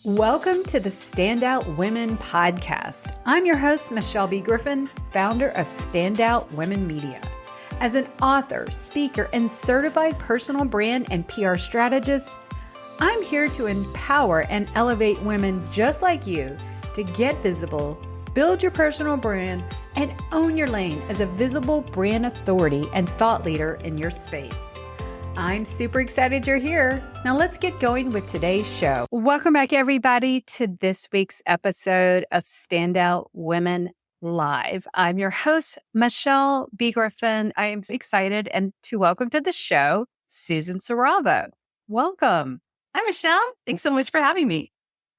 Welcome to the Standout Women podcast. I'm your host, Michelle B. Griffin, founder of Standout Women Media. As an author, speaker, and certified personal brand and PR strategist, I'm here to empower and elevate women just like you to get visible, build your personal brand, and own your lane as a visible brand authority and thought leader in your space. I'm super excited you're here. Now let's get going with today's show. Welcome back, everybody, to this week's episode of Standout Women Live. I'm your host, Michelle B. Griffin. I am excited and to welcome to the show, Susan Saravo. Welcome. Hi, Michelle. Thanks so much for having me.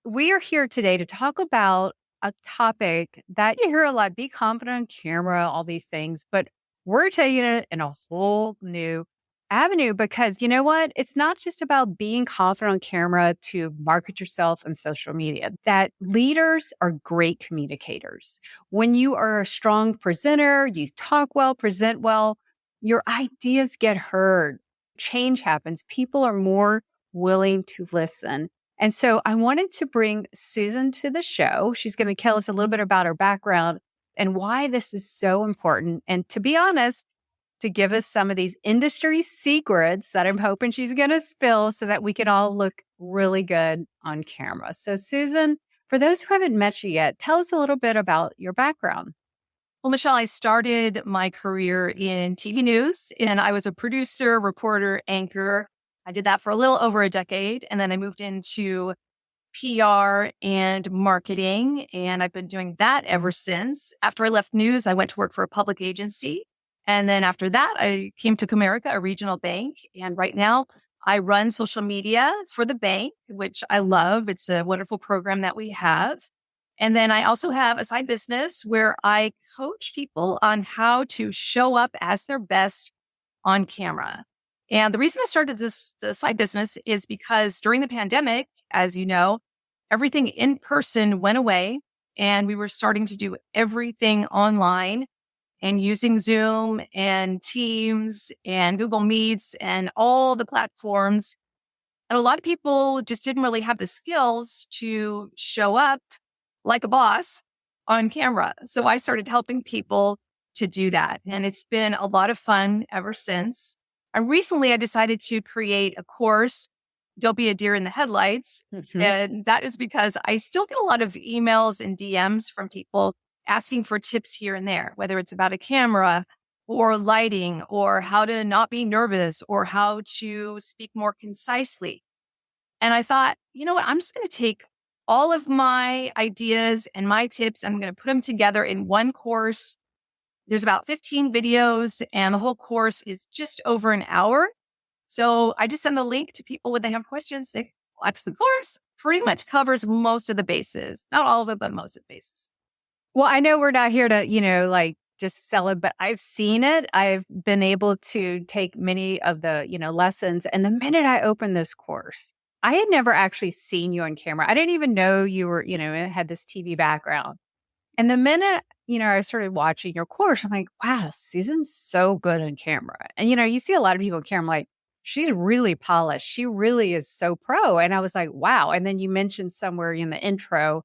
We are here today to talk about a topic that you hear a lot, be confident on camera, all these things, but we're taking it in a whole new avenue because you know what? It's not just about being confident on camera to market yourself on social media. That leaders are great communicators. When you are a strong presenter, you talk well, present well, your ideas get heard. Change happens. People are more willing to listen. And so I wanted to bring Susan to the show. She's going to tell us a little bit about her background and why this is so important. And to be honest, to give us some of these industry secrets that I'm hoping she's going to spill so that we can all look really good on camera. So Susan, for those who haven't met you yet, tell us a little bit about your background. Well, Michelle, I started my career in TV news and I was a producer, reporter, anchor. I did that for a little over a decade. And then I moved into PR and marketing. And I've been doing that ever since. After I left news, I went to work for a public agency. And then after that, I came to Comerica, a regional bank. And right now I run social media for the bank, which I love. It's a wonderful program that we have. And then I also have a side business where I coach people on how to show up as their best on camera. And the reason I started the side business is because during the pandemic, as you know, everything in person went away and we were starting to do everything online. And using Zoom and Teams and Google Meets and all the platforms. And a lot of people just didn't really have the skills to show up like a boss on camera. So I started helping people to do that. And it's been a lot of fun ever since. And recently I decided to create a course, Don't Be a Deer in the Headlights. Mm-hmm. And that is because I still get a lot of emails and DMs from people asking for tips here and there, whether it's about a camera or lighting or how to not be nervous or how to speak more concisely. And I thought, you know what? I'm just going to take all of my ideas and my tips. I'm going to put them together in one course. There's about 15 videos and the whole course is just over an hour. So I just send the link to people when they have questions. They watch the course. Pretty much covers most of the bases. Not all of it, but most of the bases. Well, I know we're not here to, just sell it, but I've seen it. I've been able to take many of the, lessons. And the minute I opened this course, I had never actually seen you on camera. I didn't even know you were, had this TV background. And the minute, I started watching your course, I'm like, wow, Susan's so good on camera. And, you see a lot of people on camera like, she's really polished. She really is so pro. And I was like, wow. And then you mentioned somewhere in the intro,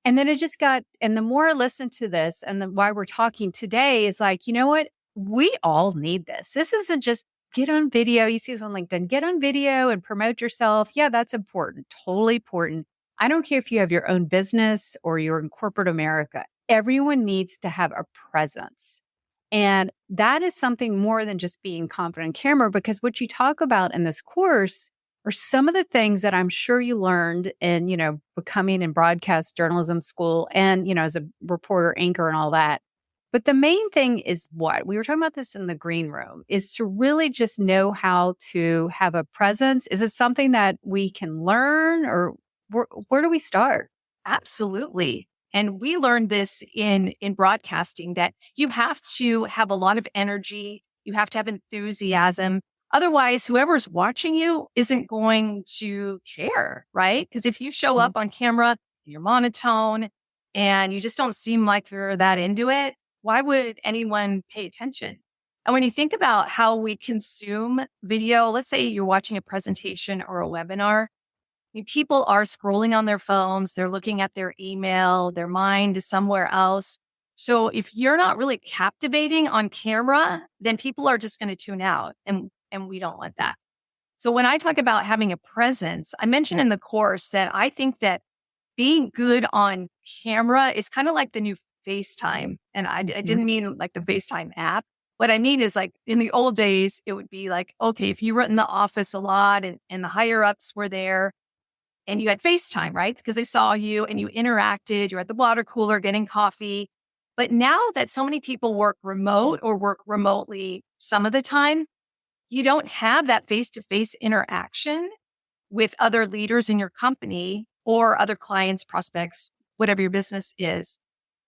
and then it just got, and the more I listen to this and why we're talking today is like, you know what? We all need this. This isn't just get on video. You see this on LinkedIn, get on video and promote yourself. Yeah, that's important. Totally important. I don't care if you have your own business or you're in corporate America. Everyone needs to have a presence. And that is something more than just being confident on camera, because what you talk about in this course are some of the things that I'm sure you learned in, becoming in broadcast journalism school and, as a reporter, anchor and all that. But the main thing is what we were talking about this in the green room is to really just know how to have a presence. Is it something that we can learn, or where do we start? Absolutely. And we learned this in broadcasting, that you have to have a lot of energy. You have to have enthusiasm. Otherwise, whoever's watching you isn't going to care, right? Because if you show up on camera, you're monotone and you just don't seem like you're that into it, why would anyone pay attention? And when you think about how we consume video, let's say you're watching a presentation or a webinar, mean, people are scrolling on their phones, they're looking at their email, their mind is somewhere else. So if you're not really captivating on camera, then people are just going to tune out. And we don't want that. So when I talk about having a presence, I mentioned in the course that I think that being good on camera is kind of like the new FaceTime. And I Mhm. didn't mean like the FaceTime app. What I mean is like in the old days, it would be like, okay, if you were in the office a lot and the higher ups were there and you had FaceTime, right? Because they saw you and you interacted, you're at the water cooler getting coffee. But now that so many people work remote or work remotely some of the time, you don't have that face to face interaction with other leaders in your company or other clients, prospects, whatever your business is.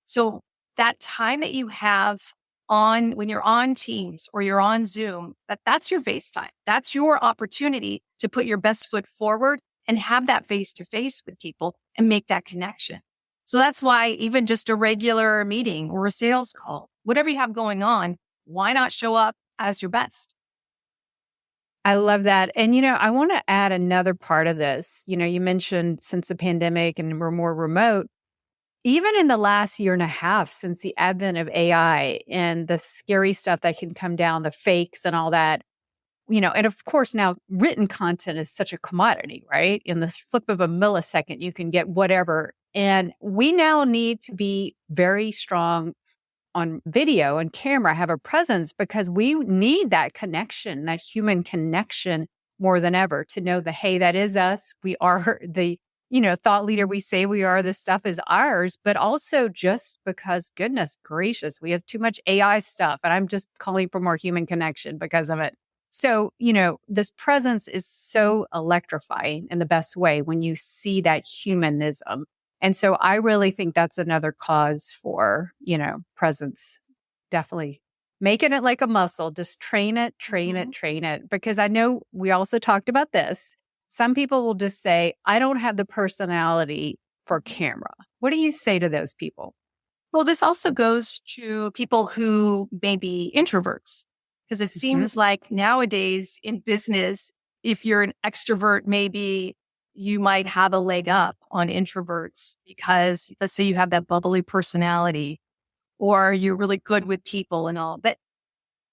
So that time that you have on when you're on Teams or you're on Zoom, that's your FaceTime. That's your opportunity to put your best foot forward and have that face to face with people and make that connection. So that's why even just a regular meeting or a sales call, whatever you have going on, why not show up as your best? I love that. And, I want to add another part of this. You mentioned since the pandemic and we're more remote, even in the last year and a half since the advent of AI and the scary stuff that can come down, the fakes and all that, and of course now written content is such a commodity, right? In this flip of a millisecond, you can get whatever. And we now need to be very strong on video and camera, have a presence because we need that connection, that human connection more than ever to know that, hey, that is us. We are the, thought leader. We say we are, this stuff is ours, but also just because goodness gracious, we have too much AI stuff. And I'm just calling for more human connection because of it. So, this presence is so electrifying in the best way when you see that humanism. And so I really think that's another cause for, presence. Definitely making it like a muscle. Just train it, train it, Mhm. train it. Because I know we also talked about this. Some people will just say, I don't have the personality for camera. What do you say to those people? Well, this also goes to people who may be introverts, because it Mhm. seems like nowadays in business, if you're an extrovert, maybe you might have a leg up on introverts because let's say you have that bubbly personality or you're really good with people and all. But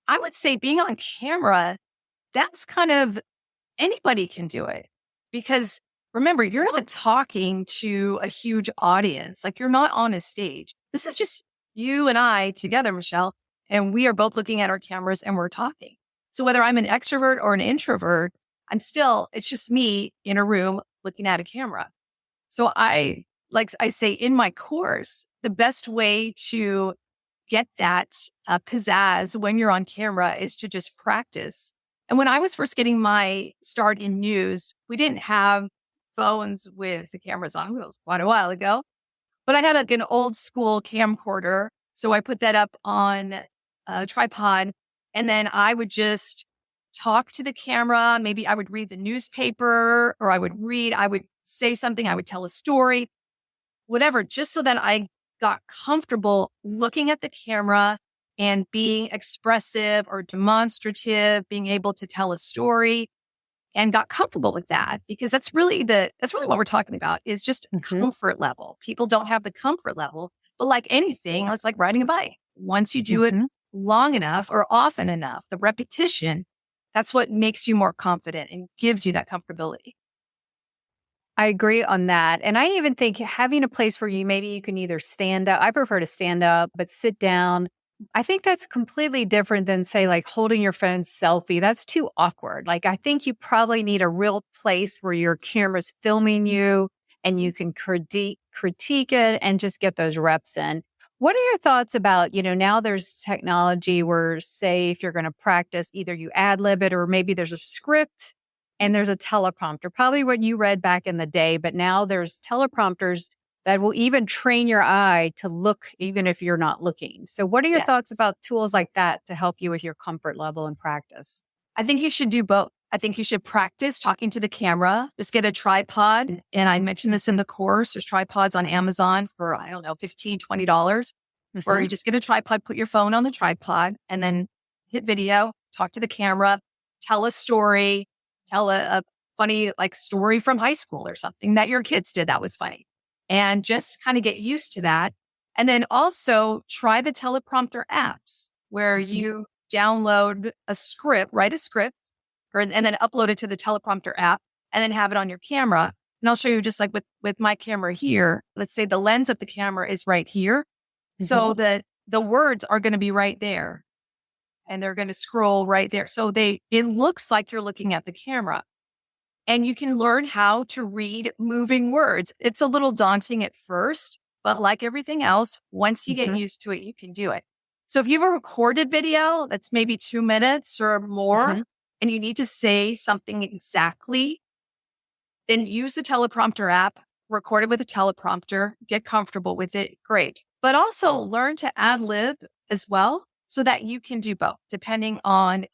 I would say being on camera, that's kind of anybody can do it because remember, you're not talking to a huge audience. Like you're not on a stage. This is just you and I together, Michelle, and we are both looking at our cameras and we're talking. So whether I'm an extrovert or an introvert, it's just me in a room looking at a camera. So like I say in my course, the best way to get that pizzazz when you're on camera is to just practice. And when I was first getting my start in news, we didn't have phones with the cameras on. It was quite a while ago, but I had like an old school camcorder. So I put that up on a tripod and then I would just talk to the camera. Maybe I would read the newspaper or I would say something, I would tell a story, whatever, just so that I got comfortable looking at the camera and being expressive or demonstrative, being able to tell a story and got comfortable with that because that's really what we're talking about is just Mhm. comfort level. People don't have the comfort level, but like anything, it's like riding a bike. Once you do it Mhm. long enough or often enough, the repetition, that's what makes you more confident and gives you that comfortability. I agree on that. And I even think having a place where maybe you can either stand up. I prefer to stand up, but sit down. I think that's completely different than say like holding your phone selfie. That's too awkward. Like I think you probably need a real place where your camera's filming you and you can critique it and just get those reps in. What are your thoughts about, now there's technology where say if you're going to practice, either you ad lib it or maybe there's a script and there's a teleprompter, probably what you read back in the day, but now there's teleprompters that will even train your eye to look even if you're not looking. So what are your thoughts Yes. about tools like that to help you with your comfort level and practice? I think you should do both. I think you should practice talking to the camera. Just get a tripod. And I mentioned this in the course. There's tripods on Amazon for, I don't know, $15, $20, where Mhm. you just get a tripod, put your phone on the tripod, and then hit video, talk to the camera, tell a story, tell funny like story from high school or something that your kids did that was funny. And just kind of get used to that. And then also try the teleprompter apps where you download a script, write a script, and then upload it to the teleprompter app and then have it on your camera. And I'll show you just like with my camera here, let's say the lens of the camera is right here. So that the words are going to be right there and they're going to scroll right there. So it looks like you're looking at the camera and you can learn how to read moving words. It's a little daunting at first, but like everything else, once you get used to it, you can do it. So if you have a recorded video that's maybe 2 minutes or more and you need to say something exactly, then use the teleprompter app, record it with a teleprompter, get comfortable with it. Great. But also learn to ad lib as well so that you can do both depending on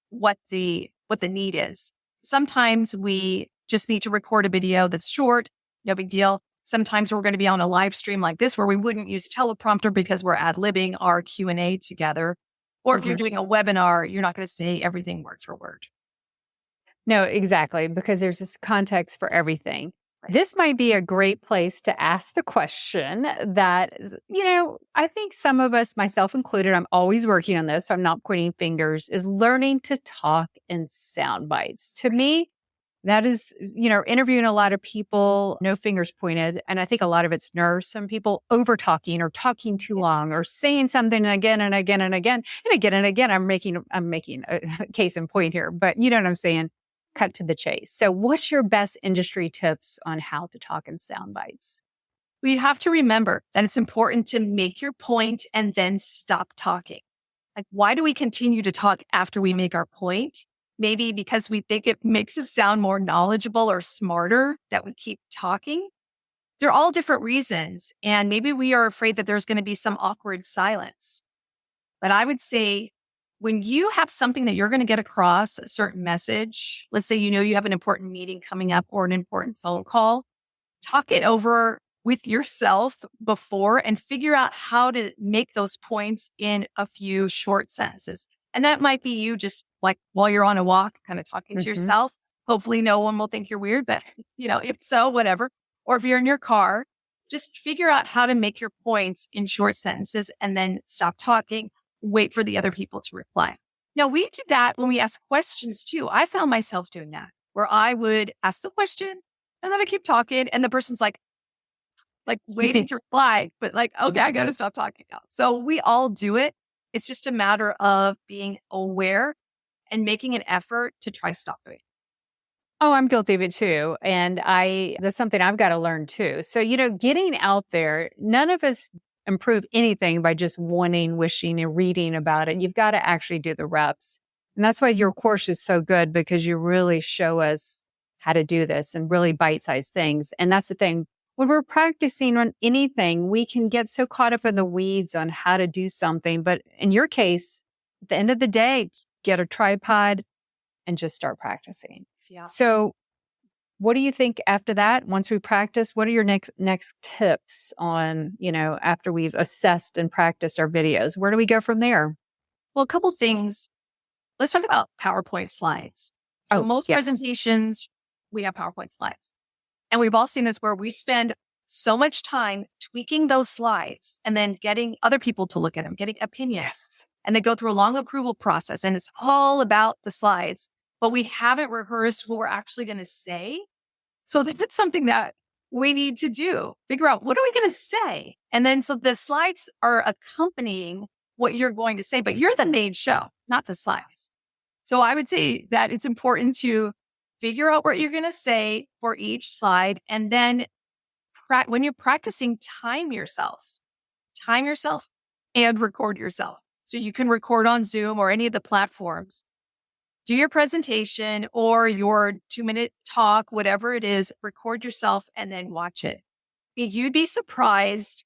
what the need is. Sometimes we just need to record a video that's short, no big deal. Sometimes we're going to be on a live stream like this where we wouldn't use teleprompter because we're ad libbing our Q&A together. Or if you're doing a webinar, you're not going to say everything word for word. No, exactly, because there's this context for everything. This might be a great place to ask the question that, I think some of us, myself included, I'm always working on this, so I'm not pointing fingers, is learning to talk in sound bites. To me, that is, interviewing a lot of people, no fingers pointed. And I think a lot of it's nerves. Some people over talking or talking too long or saying something again and again and again and again and again. I'm making a case in point here, but you know what I'm saying? Cut to the chase. So what's your best industry tips on how to talk in sound bites? We have to remember that it's important to make your point and then stop talking. Like, why do we continue to talk after we make our point? Maybe because we think it makes us sound more knowledgeable or smarter that we keep talking. They're all different reasons. And maybe we are afraid that there's going to be some awkward silence. But I would say when you have something that you're going to get across, a certain message, let's say you have an important meeting coming up or an important phone call, talk it over with yourself before and figure out how to make those points in a few short sentences. And that might be you just like while you're on a walk, kind of talking to yourself. Hopefully no one will think you're weird, but if so, whatever. Or if you're in your car, just figure out how to make your points in short sentences and then stop talking. Wait for the other people to reply. Now, we do that when we ask questions too. I found myself doing that where I would ask the question and then I keep talking and the person's like waiting to reply, but like, okay, I got to stop talking now. So we all do it. It's just a matter of being aware and making an effort to try to stop doing it. Oh, I'm guilty of it too. And that's something I've got to learn too. So, getting out there, none of us improve anything by just wanting, wishing, and reading about it. You've got to actually do the reps. And that's why your course is so good because you really show us how to do this and really bite-sized things. And that's the thing. When we're practicing on anything, we can get so caught up in the weeds on how to do something. But in your case, at the end of the day, get a tripod and just start practicing. Yeah. So what do you think after that? Once we practice, what are your next tips on, after we've assessed and practiced our videos? Where do we go from there? Well, a couple things. Let's talk about PowerPoint slides. So most presentations, we have PowerPoint slides. And we've all seen this where we spend so much time tweaking those slides and then getting other people to look at them, getting opinions. Yes. And they go through a long approval process and it's all about the slides, but we haven't rehearsed what we're actually going to say. So that's something that we need to do. Figure out what are we going to say? And then so the slides are accompanying what you're going to say, but you're the main show, not the slides. So I would say that it's important to figure out what you're going to say for each slide. And then when you're practicing, time yourself and record yourself. So you can record on Zoom or any of the platforms. Do your presentation or your 2-minute talk, whatever it is, record yourself and then watch it. You'd be surprised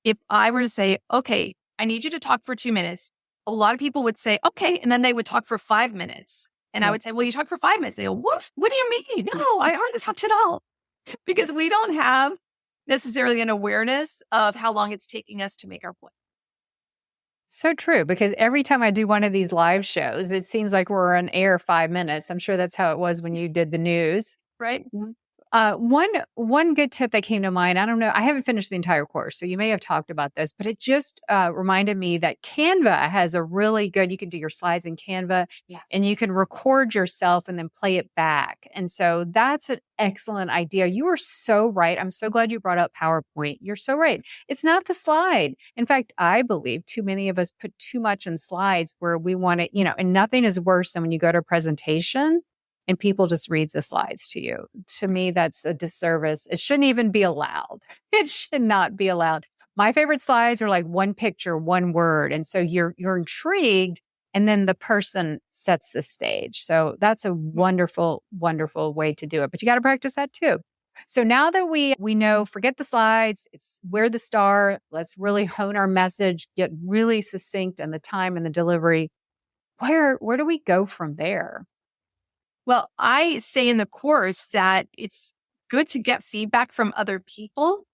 if I were to say, okay, I need you to talk for 2 minutes. A lot of people would say, okay. And then they would talk for 5 minutes. And I would say, well, you talked for 5 minutes. They go, what do you mean? No, I hardly talked at all. Because we don't have necessarily an awareness of how long it's taking us to make our point. So true, because every time I do one of these live shows, it seems like we're on air 5 minutes. I'm sure that's how it was when you did the news. Right? One good tip that came to mind. I don't know. I haven't finished the entire course, so you may have talked about this, but it just reminded me that Canva has a really good. You can do your slides in Canva, and Yes. you can record yourself and then play it back. And so that's an excellent idea. You are so right. I'm so glad you brought up PowerPoint. You're so right. It's not the slide. In fact, I believe too many of us put too much in slides where we want to, and nothing is worse than when you go to a presentation and people just reads the slides to you. To me, that's a disservice. It shouldn't even be allowed. It should not be allowed. My favorite slides are like one picture, one word. And so you're intrigued, and then the person sets the stage. So that's a wonderful, wonderful way to do it. But you got to practice that too. So now that we know, forget the slides, it's we're the star. Let's really hone our message, get really succinct in the time and the delivery. Where do we go from there? Well, I say in the course that it's good to get feedback from other people.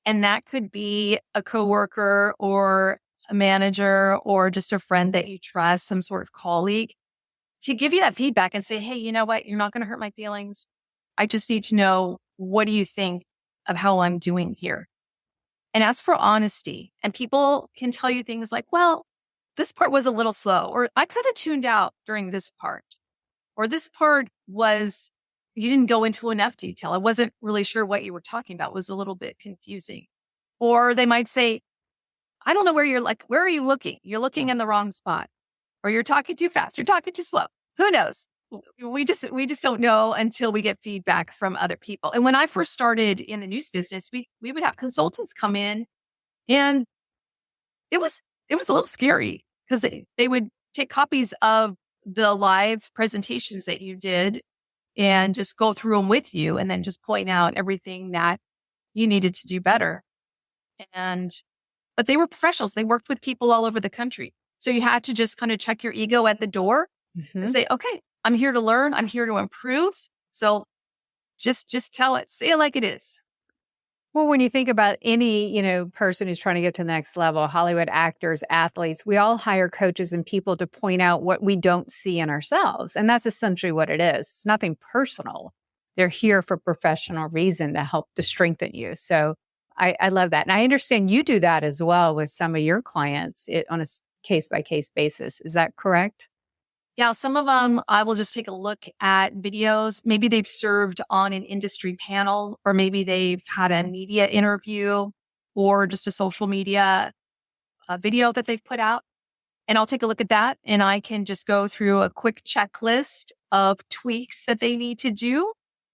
And that could be a coworker or a manager or just a friend that you trust, some sort of colleague, to give you that feedback and say, hey, you know what? You're not going to hurt my feelings. I just need to know, what do you think of how I'm doing here? And ask for honesty. And people can tell you things like, well, this part was a little slow, or I kind of tuned out during this part, or this part was, you didn't go into enough detail. I wasn't really sure what you were talking about. It was a little bit confusing. Or they might say, I don't know where are you looking? You're looking in the wrong spot, or you're talking too fast. You're talking too slow. Who knows? We just don't know until we get feedback from other people. And when I first started in the news business, we would have consultants come in, and it was a little scary because they would take copies of the live presentations that you did and just go through them with you, and then just point out everything that you needed to do better. But they were professionals. They worked with people all over the country. So you had to just kind of check your ego at the door and say, okay, I'm here to learn. I'm here to improve. So just tell it, say it like it is. Well, when you think about any, person who's trying to get to the next level, Hollywood actors, athletes, we all hire coaches and people to point out what we don't see in ourselves. And that's essentially what it is. It's nothing personal. They're here for professional reason to help to strengthen you. So I love that. And I understand you do that as well with some of your clients on a case by case basis. Is that correct? Yeah, some of them I will just take a look at videos. Maybe they've served on an industry panel, or maybe they've had a media interview, or just a social media video that they've put out. And I'll take a look at that, and I can just go through a quick checklist of tweaks that they need to do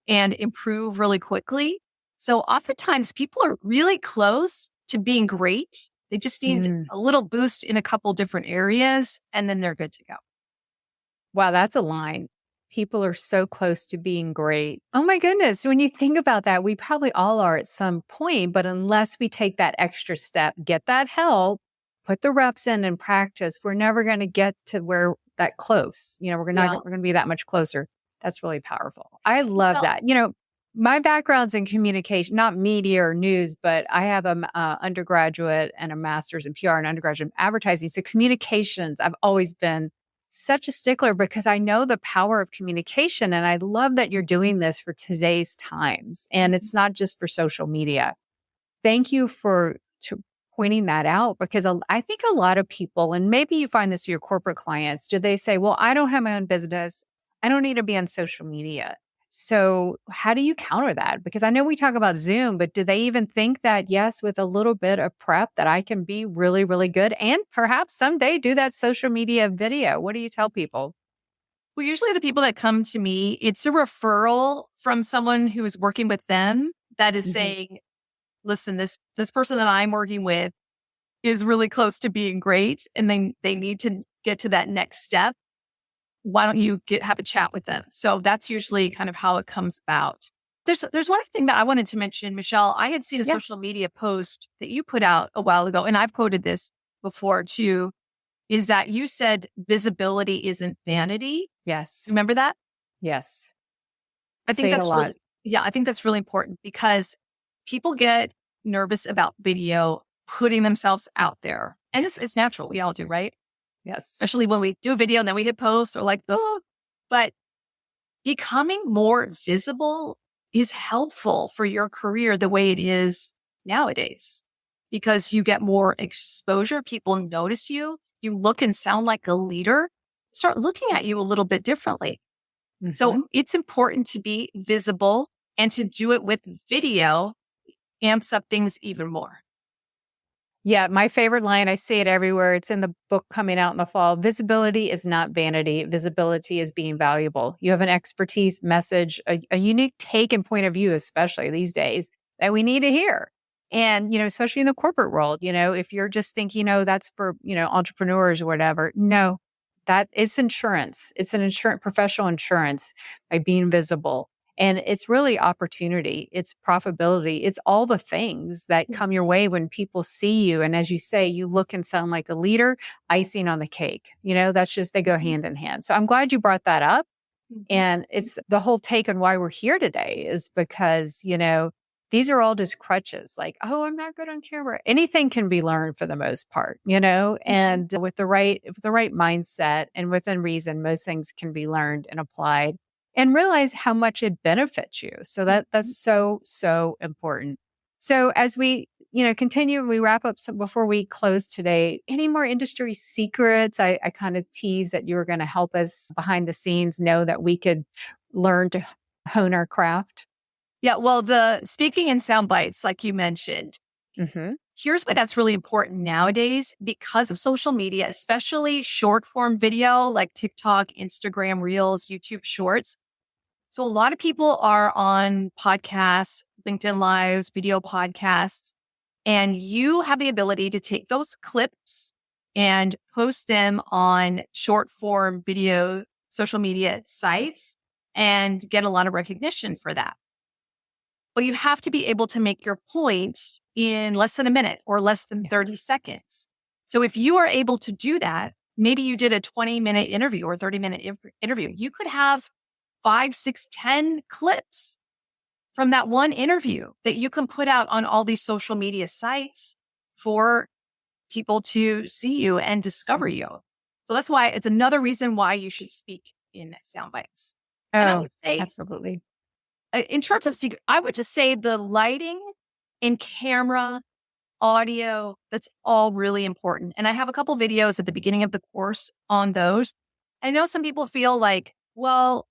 and improve really quickly. So oftentimes people are really close to being great. They just need a little boost in a couple different areas, and then they're good to go. Wow, that's a line. People are so close to being great. Oh my goodness. When you think about that, we probably all are at some point, but unless we take that extra step, get that help, put the reps in and practice, we're never going to get to where that close. We're going to be that much closer. That's really powerful. I love that. My background's in communication, not media or news, but I have an undergraduate and a master's in PR and undergraduate in advertising. So communications, I've always been such a stickler because I know the power of communication. And I love that you're doing this for today's times. And it's not just for social media. Thank you for pointing that out, because I think a lot of people, and maybe you find this for your corporate clients, do they say, well, I don't have my own business. I don't need to be on social media. So how do you counter that? Because I know we talk about Zoom, but do they even think that, yes, with a little bit of prep that I can be really, really good and perhaps someday do that social media video? What do you tell people? Well, usually the people that come to me, it's a referral from someone who is working with them that is saying, listen, this person that I'm working with is really close to being great, and they need to get to that next step. Why don't you have a chat with them? So that's usually kind of how it comes about. There's one thing that I wanted to mention, Michelle. I had seen a social media post that you put out a while ago, and I've quoted this before too, is that you said visibility isn't vanity. Yes. Remember that? Yes. I think that's I think that's really important, because people get nervous about video putting themselves out there. And it's natural. We all do, right? Yes. Especially when we do a video and then we hit post or like, oh, but becoming more visible is helpful for your career the way it is nowadays because you get more exposure. People notice you. You look and sound like a leader, start looking at you a little bit differently. So it's important to be visible, and to do it with video amps up things even more. Yeah, my favorite line, I see it everywhere. It's in the book coming out in the fall. Visibility is not vanity. Visibility is being valuable. You have an expertise, message, a unique take and point of view, especially these days, that we need to hear. And, especially in the corporate world, if you're just thinking, oh, that's for, entrepreneurs or whatever. No, that it's insurance. It's an professional insurance by being visible. And it's really opportunity, it's profitability, it's all the things that come your way when people see you. And as you say, you look and sound like a leader, icing on the cake. That's just, they go hand in hand. So I'm glad you brought that up. And it's the whole take on why we're here today is because, these are all just crutches like, oh, I'm not good on camera. Anything can be learned for the most part, and with the right mindset and within reason, most things can be learned and applied and realize how much it benefits you. So that's so important. So as we, continue, we wrap up some before we close today. Any more industry secrets? I kind of teased that you were going to help us behind the scenes know that we could learn to hone our craft. Yeah, well, the speaking in sound bites, like you mentioned, here's why that's really important nowadays because of social media, especially short form video like TikTok, Instagram Reels, YouTube Shorts. So a lot of people are on podcasts, LinkedIn Lives, video podcasts, and you have the ability to take those clips and post them on short form video social media sites and get a lot of recognition for that. But you have to be able to make your point in less than a minute or less than 30 seconds. So if you are able to do that, maybe you did a 20-minute interview or 30-minute interview. You could have 5, 6, 10 clips from that one interview that you can put out on all these social media sites for people to see you and discover you. So that's why it's another reason why you should speak in sound bites. Oh, and I would say, absolutely. In terms of secret, I would just say the lighting and camera, audio, that's all really important. And I have a couple videos at the beginning of the course on those. I know some people feel like, well,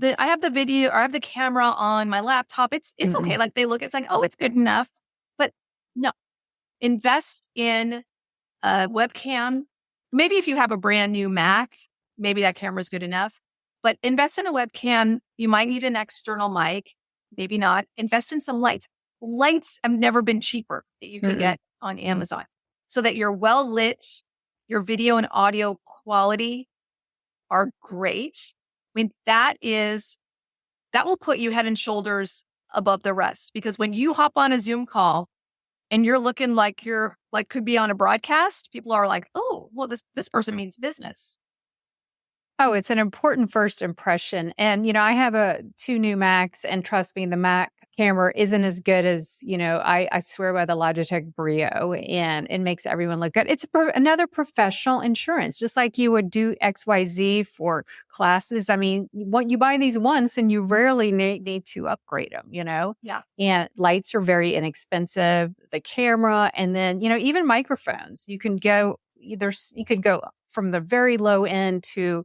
I have the video or I have the camera on my laptop. It's okay. Like they look, it's like, oh, it's good enough. But no, invest in a webcam. Maybe if you have a brand new Mac, maybe that camera is good enough. But invest in a webcam. You might need an external mic, maybe not. Invest in some lights. Lights have never been cheaper that you can get on Amazon so that you're well lit, your video and audio quality are great. I mean, that will put you head and shoulders above the rest because when you hop on a Zoom call and you're looking like you're like could be on a broadcast, people are like, oh, well, this person means business. Oh, it's an important first impression. And, I have 2 new Macs and trust me, the Mac camera isn't as good as, I swear by the Logitech Brio and it makes everyone look good. It's another professional insurance, just like you would do XYZ for classes. I mean, what you buy these once and you rarely need to upgrade them, Yeah. And lights are very inexpensive, the camera, and then, even microphones. You could go from the very low end to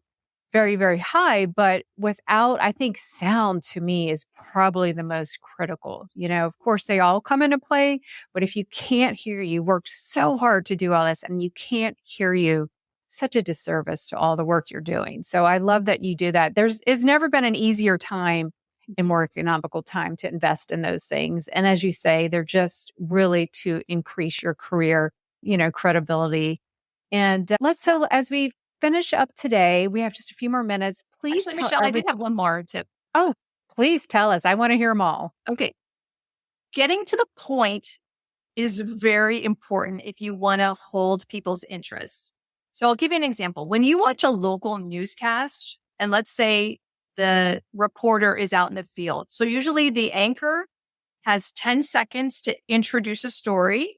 very, very high, but without, I think sound to me is probably the most critical. Of course, they all come into play, but if you can't hear you, worked so hard to do all this and you can't hear you, such a disservice to all the work you're doing. So I love that you do that. It's never been an easier time and more economical time to invest in those things. And as you say, they're just really to increase your career, credibility. And so as we finish up today, we have just a few more minutes. Please Actually, Michelle, I did have one more tip. Oh, please tell us. I want to hear them all. Okay. Getting to the point is very important if you want to hold people's interests. So I'll give you an example. When you watch a local newscast, and let's say the reporter is out in the field. So usually the anchor has 10 seconds to introduce a story,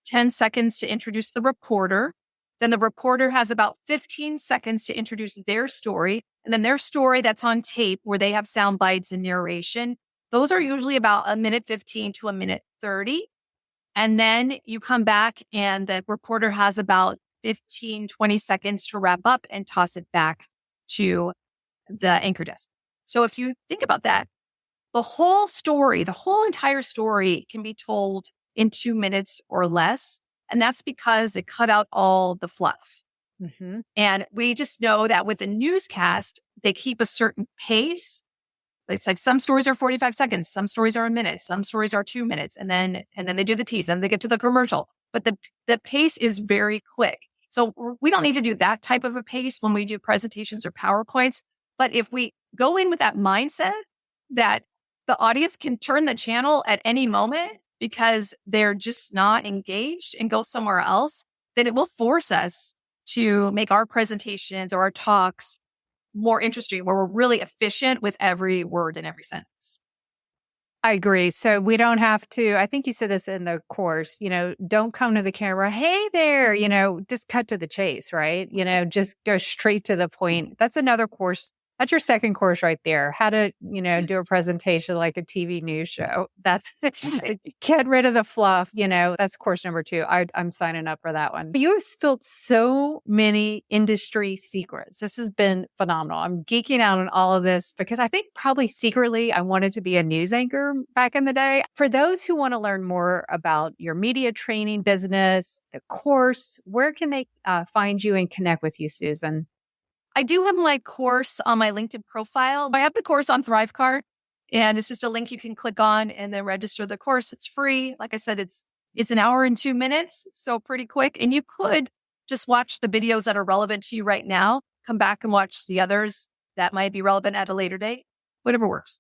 10 seconds to introduce the reporter. Then the reporter has about 15 seconds to introduce their story. And then their story that's on tape where they have sound bites and narration. Those are usually about a minute 15 to a minute 30. And then you come back and the reporter has about 15, 20 seconds to wrap up and toss it back to the anchor desk. So if you think about that, the whole story, the whole entire story can be told in 2 minutes or less. And that's because they cut out all the fluff. Mm-hmm. And we just know that with a newscast, they keep a certain pace. It's like some stories are 45 seconds, some stories are a minute, some stories are 2 minutes, and then they do the tease, and they get to the commercial. But the pace is very quick. So we don't need to do that type of a pace when we do presentations or PowerPoints. But if we go in with that mindset that the audience can turn the channel at any moment because they're just not engaged and go somewhere else, then it will force us to make our presentations or our talks more interesting, where we're really efficient with every word and every sentence. I agree. So we don't have to, I think you said this in the course, don't come to the camera, hey there, just cut to the chase, right? Just go straight to the point. That's another course. That's your second course right there. How to, do a presentation like a TV news show. That's get rid of the fluff. That's course number 2. I'm signing up for that one. You have spilled so many industry secrets. This has been phenomenal. I'm geeking out on all of this because I think probably secretly I wanted to be a news anchor back in the day. For those who want to learn more about your media training business, the course, where can they find you and connect with you, Susan? I do have my course on my LinkedIn profile. I have the course on ThriveCart, and it's just a link you can click on and then register the course. It's free. Like I said, it's an hour and 2 minutes, so pretty quick. And you could just watch the videos that are relevant to you right now, come back and watch the others that might be relevant at a later date, whatever works.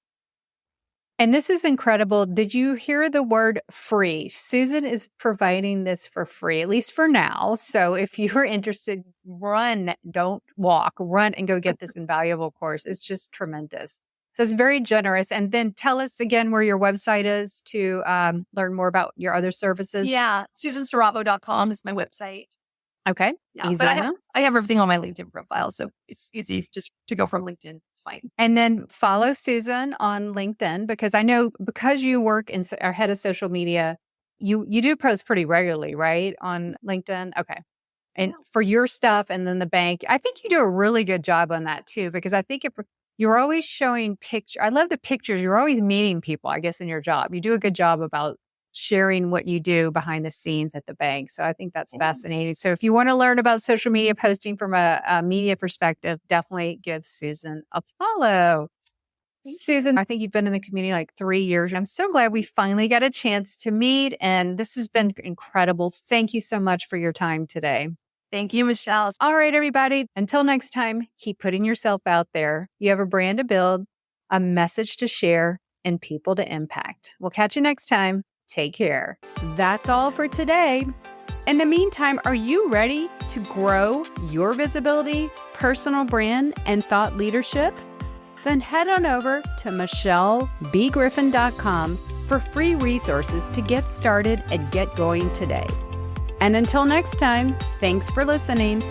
And this is incredible. Did you hear the word free? Susan is providing this for free, at least for now. So if you're interested, run, don't walk, run and go get this invaluable course. It's just tremendous. So it's very generous. And then tell us again where your website is to learn more about your other services. Yeah, susansaravo.com is my website. Okay. Yeah, but I have everything on my LinkedIn profile, so it's easy just to go from LinkedIn. It's fine. And then follow Susan on LinkedIn because I know because you work in our head of social media, you do post pretty regularly, right? On LinkedIn. Okay. And for your stuff and then the bank, I think you do a really good job on that too, because I think you're always showing pictures. I love the pictures. You're always meeting people, I guess, in your job. You do a good job about sharing what you do behind the scenes at the bank. So I think that's fascinating. So if you want to learn about social media posting from a media perspective, definitely give Susan a follow. Susan, I think you've been in the community like 3 years. I'm so glad we finally got a chance to meet. And this has been incredible. Thank you so much for your time today. Thank you, Michelle. All right, everybody. Until next time, keep putting yourself out there. You have a brand to build, a message to share, and people to impact. We'll catch you next time. Take care. That's all for today. In the meantime, are you ready to grow your visibility, personal brand, and thought leadership? Then head on over to michellebgriffin.com for free resources to get started and get going today. And until next time, thanks for listening.